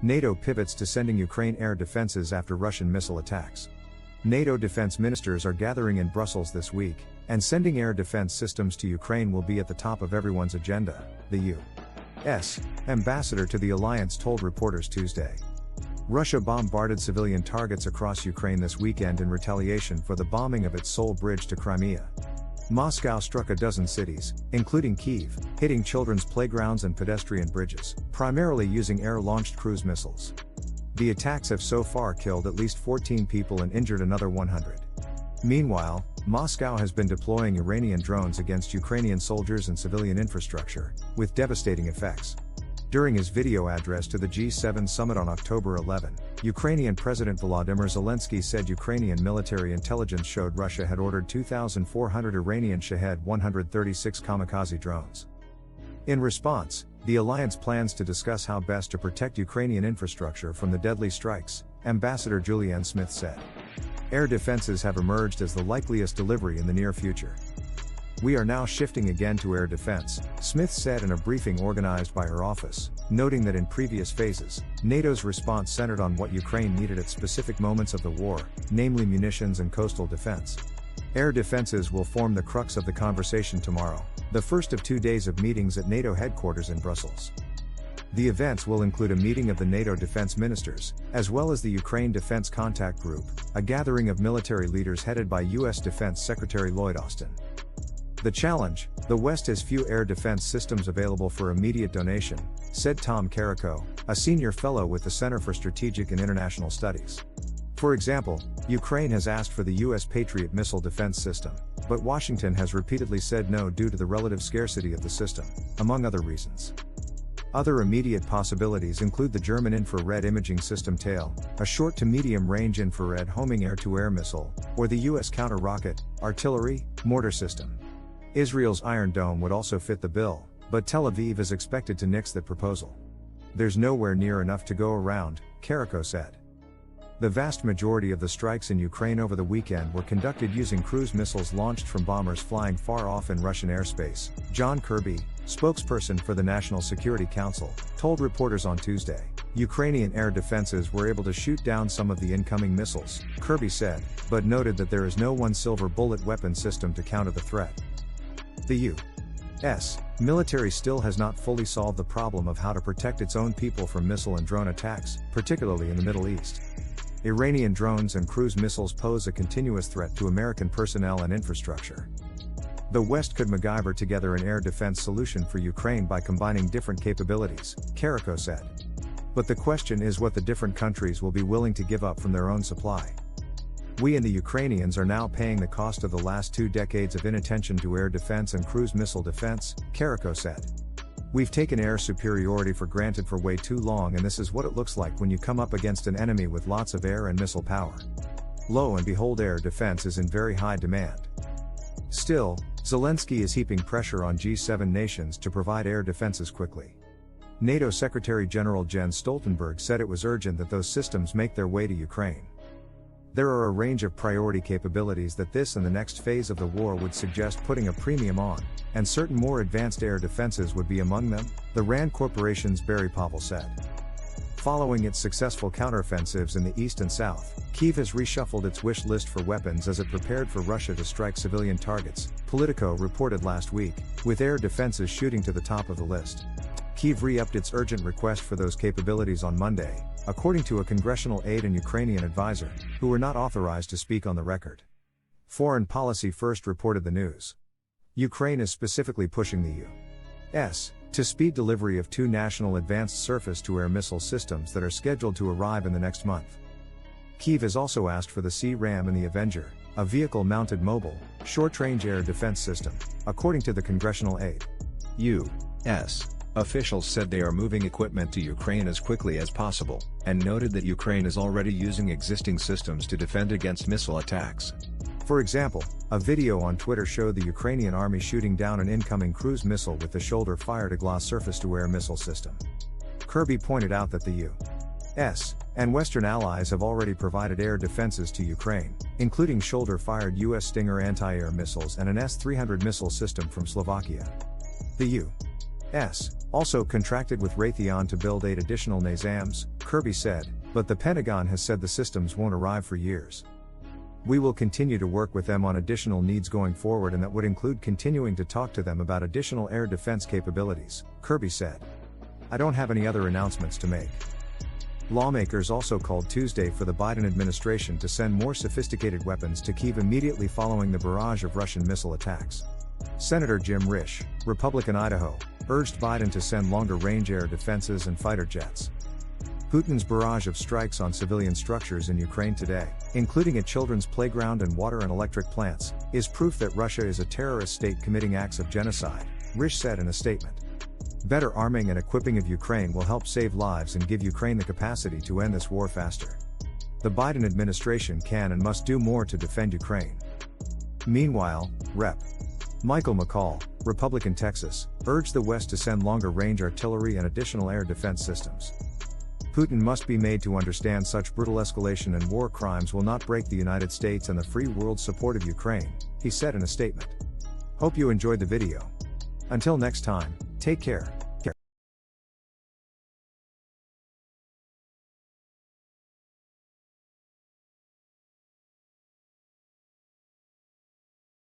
NATO pivots to sending Ukraine air defenses after Russian missile attacks. NATO defense ministers are gathering in Brussels this week, and sending air defense systems to Ukraine will be at the top of everyone's agenda, the U.S. ambassador to the alliance told reporters Tuesday. Russia bombarded civilian targets across Ukraine this weekend in retaliation for the bombing of its sole bridge to Crimea. Moscow struck a dozen cities, including Kyiv, hitting children's playgrounds and pedestrian bridges, primarily using air-launched cruise missiles. The attacks have so far killed at least 14 people and injured another 100. Meanwhile, Moscow has been deploying Iranian drones against Ukrainian soldiers and civilian infrastructure, with devastating effects. During his video address to the G7 summit on October 11, Ukrainian President Volodymyr Zelenskyy said Ukrainian military intelligence showed Russia had ordered 2,400 Iranian Shahed-136 kamikaze drones. In response, the alliance plans to discuss how best to protect Ukrainian infrastructure from the deadly strikes, Ambassador Julianne Smith said. Air defenses have emerged as the likeliest delivery in the near future. We are now shifting again to air defense, Smith said in a briefing organized by her office, noting that in previous phases, NATO's response centered on what Ukraine needed at specific moments of the war, namely munitions and coastal defense. Air defenses will form the crux of the conversation tomorrow, the first of 2 days of meetings at NATO headquarters in Brussels. The events will include a meeting of the NATO defense ministers, as well as the Ukraine Defense Contact Group, a gathering of military leaders headed by U.S. Defense Secretary Lloyd Austin. The challenge: the West has few air defense systems available for immediate donation, said Tom Carrico, a senior fellow with the Center for Strategic and International Studies. For example, Ukraine has asked for the U.S. Patriot missile defense system, but Washington has repeatedly said no due to the relative scarcity of the system, among other reasons. Other immediate possibilities include the German infrared imaging system TAIL, a short to medium-range infrared homing air-to-air missile, or the U.S. counter-rocket, artillery, mortar system. Israel's Iron Dome would also fit the bill, but Tel Aviv is expected to nix that proposal. There's nowhere near enough to go around, Carrico said. The vast majority of the strikes in Ukraine over the weekend were conducted using cruise missiles launched from bombers flying far off in Russian airspace, John Kirby, spokesperson for the National Security Council, told reporters on Tuesday. Ukrainian air defenses were able to shoot down some of the incoming missiles, Kirby said, but noted that there is no one silver bullet weapon system to counter the threat. The U.S. military still has not fully solved the problem of how to protect its own people from missile and drone attacks, particularly in the Middle East. Iranian drones and cruise missiles pose a continuous threat to American personnel and infrastructure. The West could MacGyver together an air defense solution for Ukraine by combining different capabilities, Carrico said. But the question is what the different countries will be willing to give up from their own supply. We and the Ukrainians are now paying the cost of the last 2 decades of inattention to air defense and cruise missile defense, Carrico said. We've taken air superiority for granted for way too long, and this is what it looks like when you come up against an enemy with lots of air and missile power. Lo and behold, air defense is in very high demand. Still, Zelenskyy is heaping pressure on G7 nations to provide air defenses quickly. NATO Secretary General Jens Stoltenberg said it was urgent that those systems make their way to Ukraine. There are a range of priority capabilities that this and the next phase of the war would suggest putting a premium on, and certain more advanced air defenses would be among them, the RAND Corporation's Barry Povell said. Following its successful counteroffensives in the east and south, Kyiv has reshuffled its wish list for weapons as it prepared for Russia to strike civilian targets, Politico reported last week, with air defenses shooting to the top of the list. Kyiv re-upped its urgent request for those capabilities on Monday, according to a congressional aide and Ukrainian advisor, who were not authorized to speak on the record. Foreign Policy First reported the news. Ukraine is specifically pushing the U.S. to speed delivery of 2 national advanced surface-to-air missile systems that are scheduled to arrive in the next month. Kyiv has also asked for the C-RAM and the Avenger, a vehicle-mounted mobile, short-range air defense system, according to the congressional aide. U.S. officials said they are moving equipment to Ukraine as quickly as possible, and noted that Ukraine is already using existing systems to defend against missile attacks. For example, a video on Twitter showed the Ukrainian army shooting down an incoming cruise missile with the shoulder-fire-to-glass surface-to-air missile system. Kirby pointed out that the U.S. and Western allies have already provided air defenses to Ukraine, including shoulder-fired U.S. Stinger anti-air missiles and an S-300 missile system from Slovakia. The also contracted with Raytheon to build 8 additional NASAMS, Kirby said, but the Pentagon has said the systems won't arrive for years. We will continue to work with them on additional needs going forward, and that would include continuing to talk to them about additional air defense capabilities, Kirby said. I don't have any other announcements to make. Lawmakers also called Tuesday for the Biden administration to send more sophisticated weapons to Kyiv immediately following the barrage of Russian missile attacks. Senator Jim Risch, Republican Idaho, urged Biden to send longer-range air defenses and fighter jets. Putin's barrage of strikes on civilian structures in Ukraine today, including a children's playground and water and electric plants, is proof that Russia is a terrorist state committing acts of genocide, Risch said in a statement. Better arming and equipping of Ukraine will help save lives and give Ukraine the capacity to end this war faster. The Biden administration can and must do more to defend Ukraine. Meanwhile, Rep. Michael McCall, Republican Texas, urged the West to send longer-range artillery and additional air defense systems. Putin must be made to understand such brutal escalation and war crimes will not break the United States and the free world's support of Ukraine, he said in a statement. Hope you enjoyed the video. Until next time, take care.